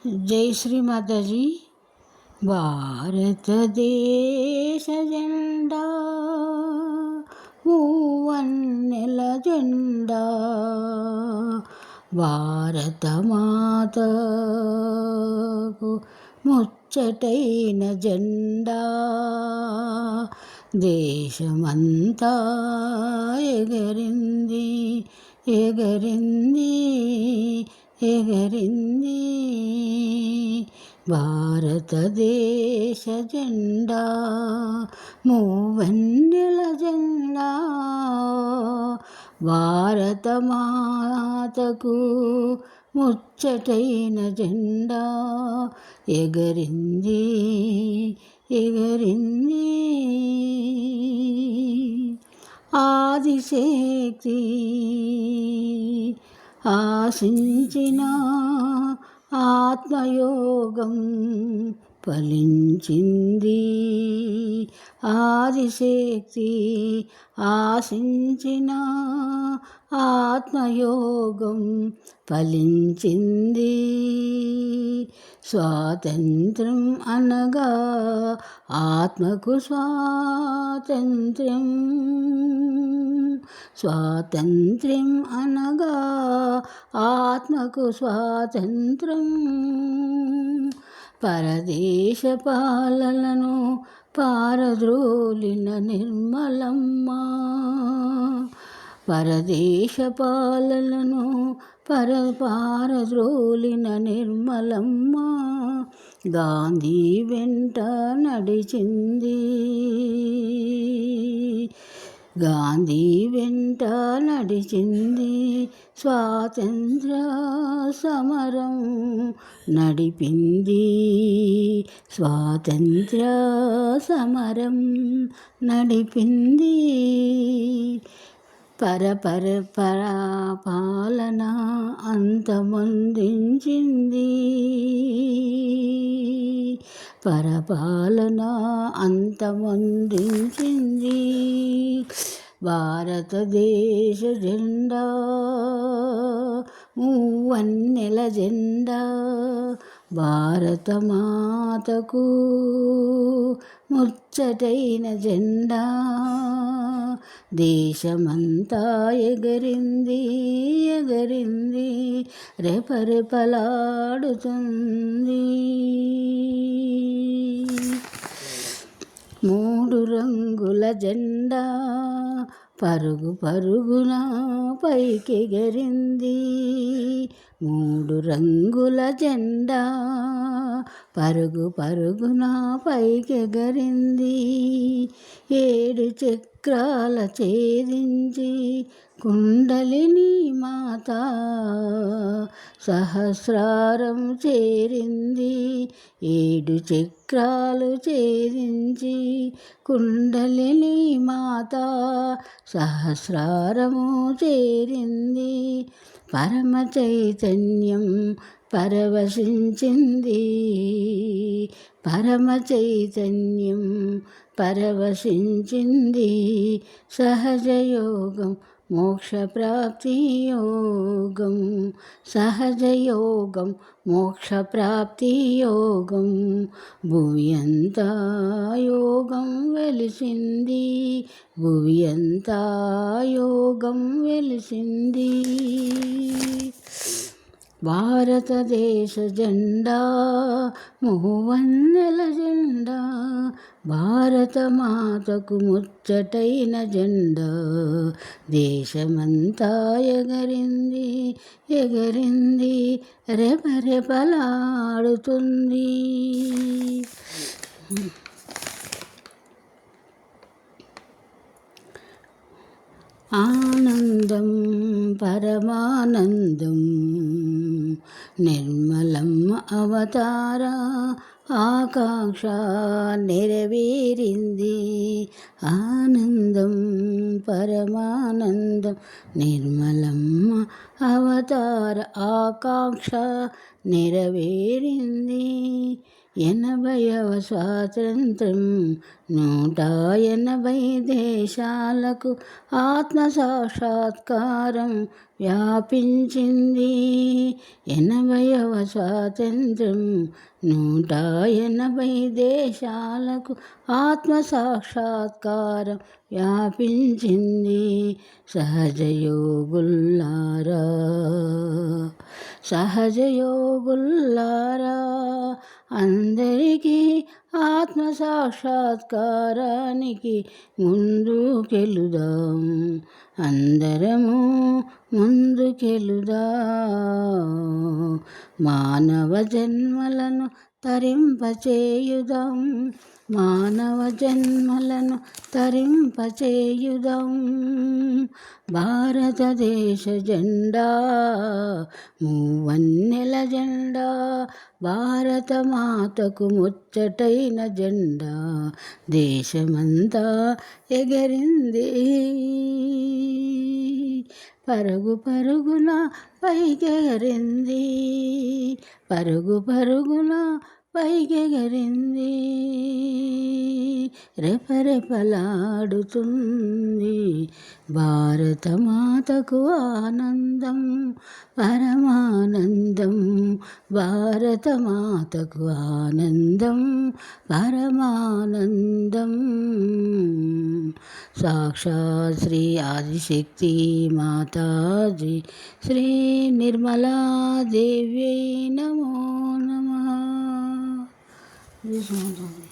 जय श्री माता जी। भारत देश जెండా మూవన్నెల జెండా, భారత మాతకు ముచ్చటైన జెండా, దేశమంతా ఎగరింది ఎగరింది ఎగరింది భారతదేశ జెండా, మూవన్నెల జెండా, భారత మాతకు ముచ్చటైన జెండా, ఎగరింది ఎగరింది. ఆదిశక్తి ఆశించిన ఆత్మయోగం ఫలించింది. ఆదిశక్తి ఆశించిన ఆత్మయోగం ఫలించింది. స్వాతంత్ర్యం అనగా ఆత్మకు స్వాతంత్ర్యం, స్వాతంత్ర్యం అనగా ఆత్మకు స్వాతంత్ర్యం. పరదేశ పాలనను పారద్రోలిన నిర్మలమ్మ, పరదేశ పాలనను పారద్రోలిన నిర్మలమ్మ, గాంధీ వెంట నడిచింది. గాంధీ వెంట నడిచింది, స్వాతంత్ర సమరం నడిపింది, స్వాతంత్ర సమరం నడిపింది. పాలన అంతమొందించింది, పరపాలన అంతమొందించింది. భారతదేశ జెండా మూవన్నెల జెండా, భారత మాతకు ముచ్చటైన జెండా, దేశమంతా ఎగరింది ఎగరింది రెపరెపలాడుతుంది. మూడు రంగుల జెండా పరుగు పరుగున పైకెగరింది. మూడు రంగుల జెండా పరుగు పరుగున పైకెగరింది. ఏడు చక్రాల ఛేదించి కుండలిని మాత సహస్రారం చేరింది. ఏడు చక్రాలు ఛేదించి కుండలిని మాత సహస్రారము చేరింది. పరమ చైతన్యం పరవశించింది, పరమ చైతన్యం పరవశించింది. సహజయోగం మోక్షప్రాప్తి యోగం, సహజయోగం మోక్షప్రాప్తి యోగం, భువియంతా యోగం వెలిసింది, భువియంతా యోగం వెలిసింది. భారతదేశ జెండా మూవన్నెల జెండా, భారత మాతకు ముచ్చటైన జెండా, దేశమంతా ఎగరింది ఎగరింది రెపరెపలాడుతుంది. ఆనందం పరమానందం నిర్మలమ్మ అవతార, ఆకాంక్ష నెరవేరింది. ఆనందం పరమానందం నిర్మలమ్మ అవతార, ఆకాంక్ష నెరవేరింది. 80వ స్వాతంత్ర్యం 180 దేశాలకు ఆత్మసాక్షాత్కారం వ్యాపించింది. 80వ స్వాతంత్ర్యం 180 దేశాలకు ఆత్మసాక్షాత్కారం వ్యాపించింది. సహజయోగుల్లారా సహజయోగుల్లారా అందరికీ ఆత్మసాక్షాత్కారానికి ముందుకెళుదాం. అందరము ముందుకెళుదాం. మానవ జన్మలను తరింపచేయుదాం. మానవ జన్మలను తరింపచేయుదాం. భారతదేశ జెండా మూవన్నెల జెండా, భారత మాతకు ముచ్చటైన జెండా దేశమంతా ఎగరింది. పరుగు పరుగున పైకెగరింది. పరుగు పరుగున పైకెగరింది. రెపరెపలాడుతుంది భారత మాతకు ఆనందం పరమానందం. భారత మాతకు ఆనందం పరమానందం. సాక్షాత్ శ్రీ ఆదిశక్తి మాతాజీ శ్రీ నిర్మలాదేవ్యై నమో నమః.